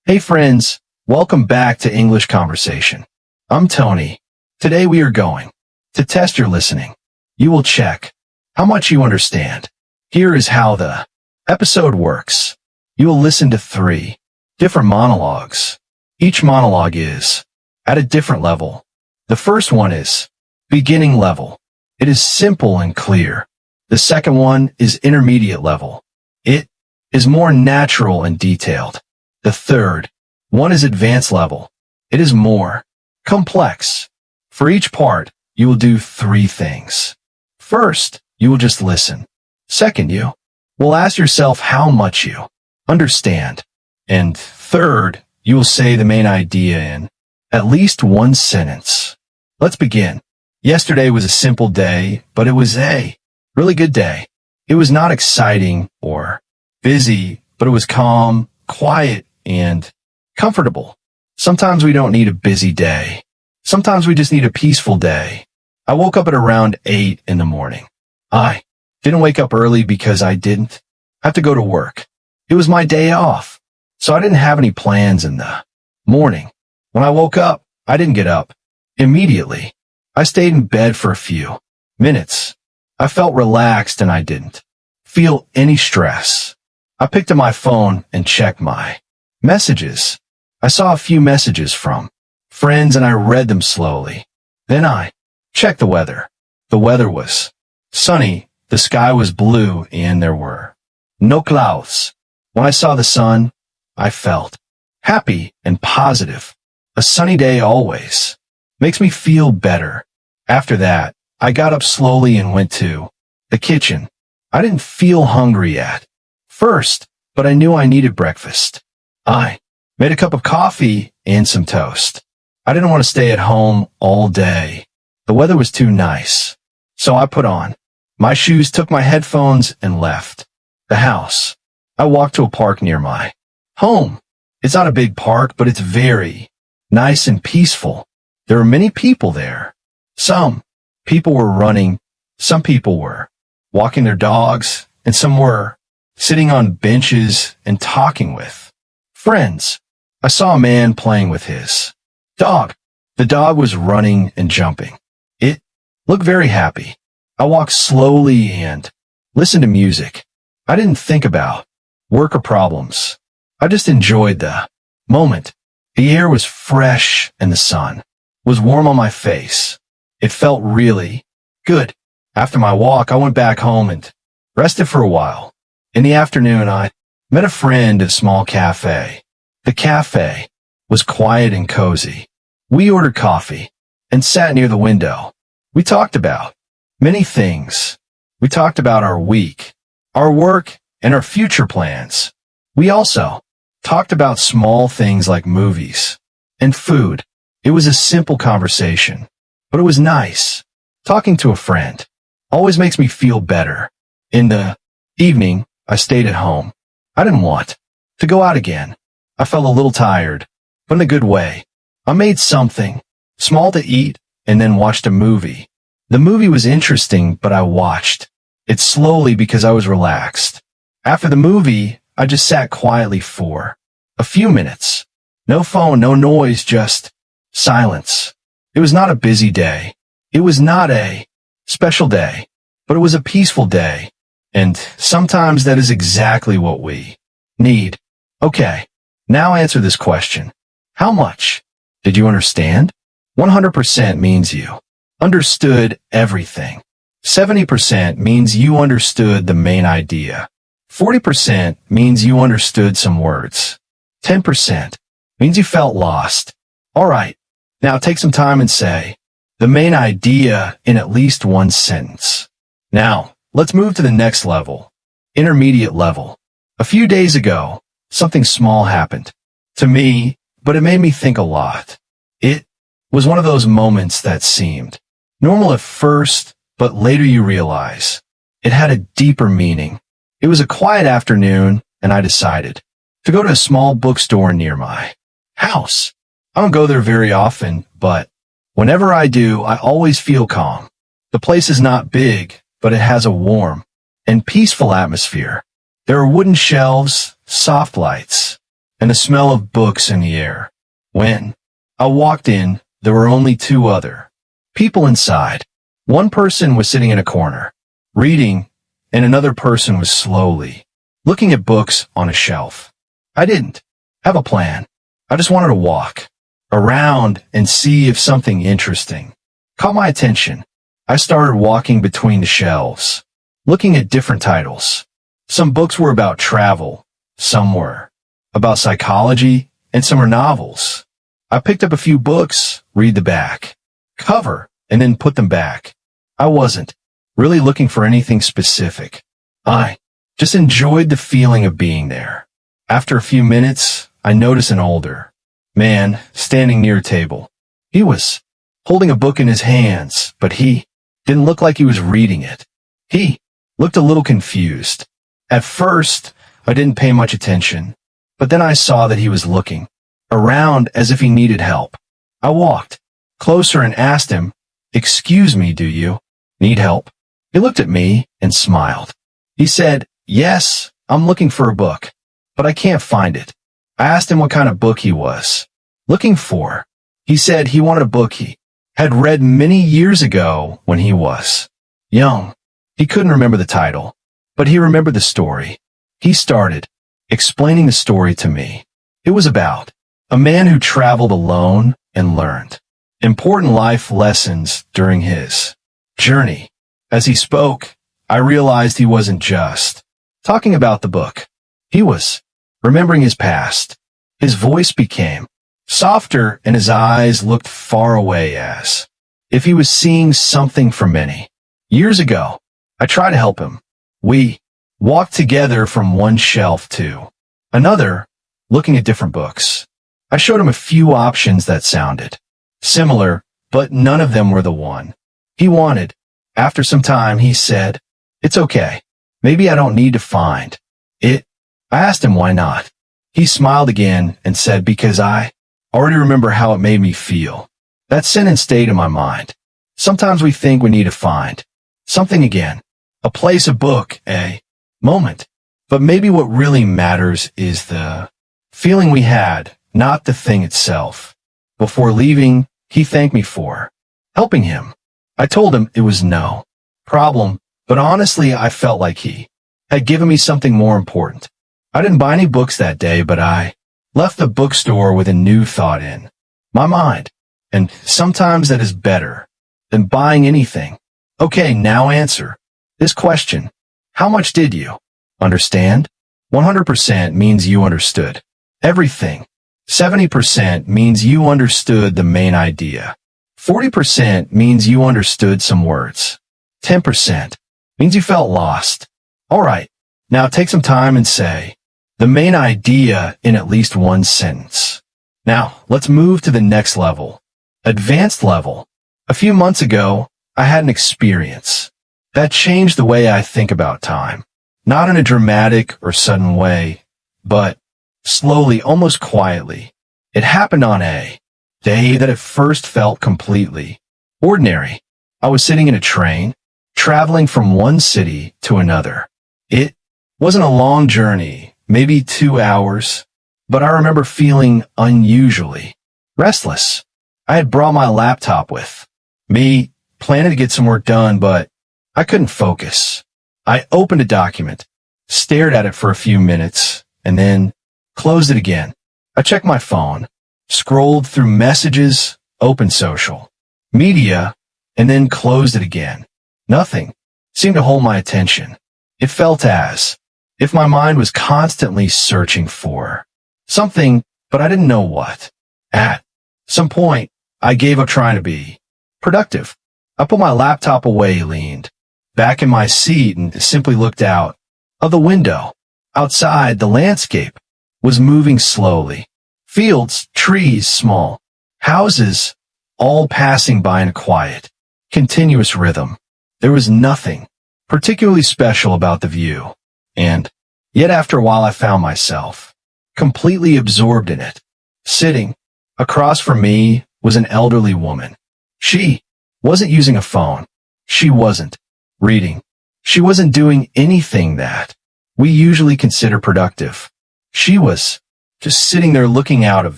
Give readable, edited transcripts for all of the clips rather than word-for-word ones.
Hey friends, welcome back to English Conversation. I'm Tony. Today we are going to test your listening. You will check how much you understand. Here is how the episode works. You will listen to 3 different monologues. Each monologue is at a different level. The first one is beginning level. It is simple and clear. The second one is intermediate level. It is more natural and detailed. The third one is advanced level. It is more complex. For each part, you will do 3 things. First, you will just listen. Second, you will ask yourself how much you understand. And third, you will say the main idea in at least 1 sentence. Let's begin. Yesterday was a simple day, but it was a really good day. It was not exciting or busy, but it was calm, quiet, and comfortable. Sometimes we don't need a busy day. Sometimes we just need a peaceful day. I woke up at around 8 in the morning. I didn't wake up early because I didn't have to go to work. It was my day off, so I didn't have any plans in the morning. When I woke up, I didn't get up immediately. I stayed in bed for a few minutes. I felt relaxed and I didn't feel any stress. I picked up my phone and checked my messages. I saw a few messages from friends and I read them slowly. Then I checked the weather. The weather was sunny, the sky was blue, and there were no clouds. When I saw the sun, I felt happy and positive. A sunny day always makes me feel better. After that, I got up slowly and went to the kitchen. I didn't feel hungry at first, but I knew I needed breakfast. I made a cup of coffee and some toast. I didn't want to stay at home all day. The weather was too nice. So I put on my shoes, took my headphones, and left the house. I walked to a park near my home. It's not a big park, but it's very nice and peaceful. There are many people there. Some people were running, some people were walking their dogs, and some were sitting on benches and talking with friends. I saw a man playing with his dog. The dog was running and jumping. It looked very happy. I walked slowly and listened to music. I didn't think about work or problems. I just enjoyed the moment. The air was fresh and the sun was warm on my face. It felt really good. After my walk, I went back home and rested for a while. In the afternoon, I met a friend at a small cafe. The cafe was quiet and cozy. We ordered coffee and sat near the window. We talked about many things. We talked about our week, our work, and our future plans. We also talked about small things like movies and food. It was a simple conversation, but it was nice. Talking to a friend always makes me feel better. In the evening, I stayed at home. I didn't want to go out again. I felt a little tired, but in a good way. I made something small to eat and then watched a movie. The movie was interesting, but I watched it slowly because I was relaxed. After the movie, I just sat quietly for a few minutes. No phone, no noise, just silence. It was not a busy day. It was not a special day, but it was a peaceful day. And sometimes that is exactly what we need. Okay, now answer this question. How much did you understand? 100% means you understood everything. 70% means you understood the main idea. 40% means you understood some words. 10% means you felt lost. All right, now take some time and say the main idea in at least 1 sentence. Now, let's move to the next level, intermediate level. A few days ago, something small happened to me, but it made me think a lot. It was one of those moments that seemed normal at first, but later you realize it had a deeper meaning. It was a quiet afternoon, and I decided to go to a small bookstore near my house. I don't go there very often, but whenever I do, I always feel calm. The place is not big, but it has a warm and peaceful atmosphere. There are wooden shelves, soft lights, and the smell of books in the air. When I walked in, there were only two other people inside. One person was sitting in a corner, reading, and another person was slowly looking at books on a shelf. I didn't have a plan. I just wanted to walk around and see if something interesting caught my attention. I started walking between the shelves, looking at different titles. Some books were about travel, some were about psychology, and some were novels. I picked up a few books, read the back cover, and then put them back. I wasn't really looking for anything specific. I just enjoyed the feeling of being there. After a few minutes, I noticed an older man standing near a table. He was holding a book in his hands, but he didn't look like he was reading it. He looked a little confused. At first, I didn't pay much attention, but then I saw that he was looking around as if he needed help. I walked closer and asked him, "Excuse me, do you need help?" He looked at me and smiled. He said, "Yes, I'm looking for a book, but I can't find it." I asked him what kind of book he was looking for. He said he wanted a book he had read many years ago when he was young. He couldn't remember the title, but he remembered the story. He started explaining the story to me. It was about a man who traveled alone and learned important life lessons during his journey. As he spoke, I realized he wasn't just talking about the book. He was remembering his past. His voice became softer and his eyes looked far away as if he was seeing something from many years ago. I tried to help him. We walked together from one shelf to another, looking at different books. I showed him a few options that sounded similar, but none of them were the one he wanted. After some time, he said, "It's okay. Maybe I don't need to find it." I asked him why not. He smiled again and said, "Because I already remember how it made me feel." That sentence stayed in my mind. Sometimes we think we need to find something again, a place, a book, a moment. But maybe what really matters is the feeling we had, not the thing itself. Before leaving, he thanked me for helping him. I told him it was no problem, but honestly, I felt like he had given me something more important. I didn't buy any books that day, but I left the bookstore with a new thought in my mind. And sometimes that is better than buying anything. Okay, now answer this question. How much did you understand? 100% means you understood everything. 70% means you understood the main idea. 40% means you understood some words. 10% means you felt lost. All right, now take some time and say the main idea in at least one sentence. Now, let's move to the next level, advanced level. A few months ago, I had an experience that changed the way I think about time. Not in a dramatic or sudden way, but slowly, almost quietly. It happened on a day that at first felt completely ordinary. I was sitting in a train, traveling from one city to another. It wasn't a long journey, maybe 2 hours, but I remember feeling unusually restless. I had brought my laptop with me, planning to get some work done, but I couldn't focus. I opened a document, stared at it for a few minutes, and then closed it again. I checked my phone, scrolled through messages, opened social media, and then closed it again. Nothing seemed to hold my attention. It felt as if my mind was constantly searching for something, but I didn't know what. At some point, I gave up trying to be productive. I put my laptop away, leaned back in my seat, and simply looked out of the window. Outside, the landscape was moving slowly. Fields, trees, small houses, all passing by in a quiet, continuous rhythm. There was nothing particularly special about the view, and yet after a while I found myself completely absorbed in it. Sitting across from me was an elderly woman. She wasn't using a phone. She wasn't reading. She wasn't doing anything that we usually consider productive. She was just sitting there looking out of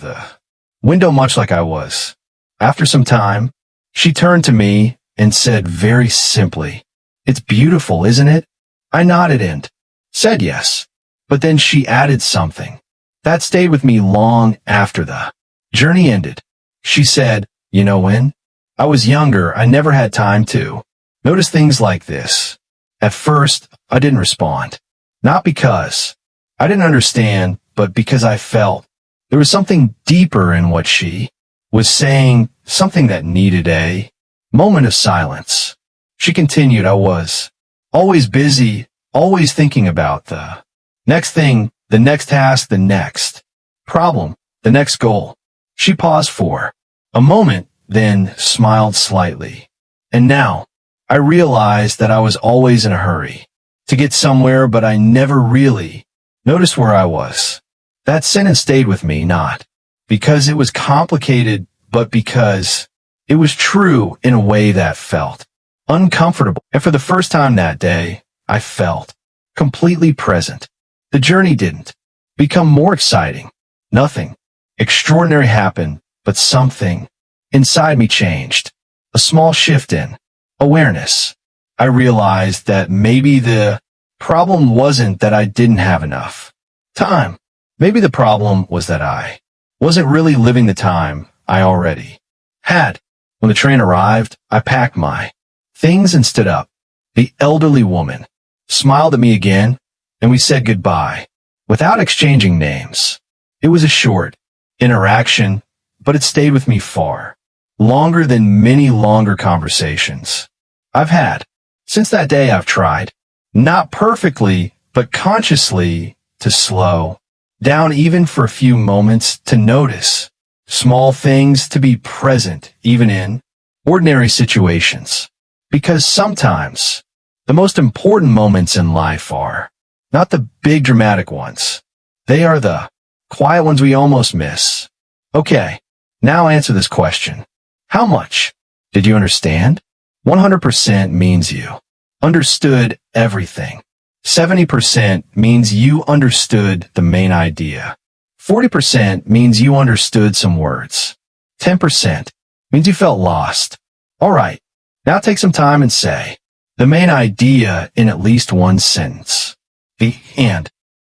the window much like I was. After some time, she turned to me and said very simply, "It's beautiful, isn't it?" I nodded and said yes. But then she added something that stayed with me long after the journey ended. She said, "You know, when I was younger, I never had time to notice things like this." At first, I didn't respond. Not because I didn't understand, but because I felt there was something deeper in what she was saying, something that needed a moment of silence. She continued, "I was always busy, always thinking about the next thing, the next task, the next problem, the next goal." She paused for a moment, then smiled slightly. "And now I realized that I was always in a hurry to get somewhere, but I never really noticed where I was." That sentence stayed with me, not because it was complicated, but because it was true in a way that felt uncomfortable. And for the first time that day, I felt completely present. The journey didn't become more exciting. Nothing extraordinary happened, but something inside me changed. A small shift in awareness. I realized that maybe the problem wasn't that I didn't have enough time. Maybe the problem was that I wasn't really living the time I already had. When the train arrived, I packed my things and stood up. The elderly woman smiled at me again, and we said goodbye without exchanging names. It was a short interaction, but it stayed with me far longer than many longer conversations I've had. Since that day, I've tried, not perfectly, but consciously, to slow down even for a few moments, to notice small things, to be present even in ordinary situations. Because sometimes the most important moments in life are not the big dramatic ones. They are the quiet ones we almost miss. Okay, now answer this question. How much did you understand? 100% means you understood everything. 70% means you understood the main idea. 40% means you understood some words. 10% means you felt lost. All right, now take some time and say the main idea in at least one sentence. The end.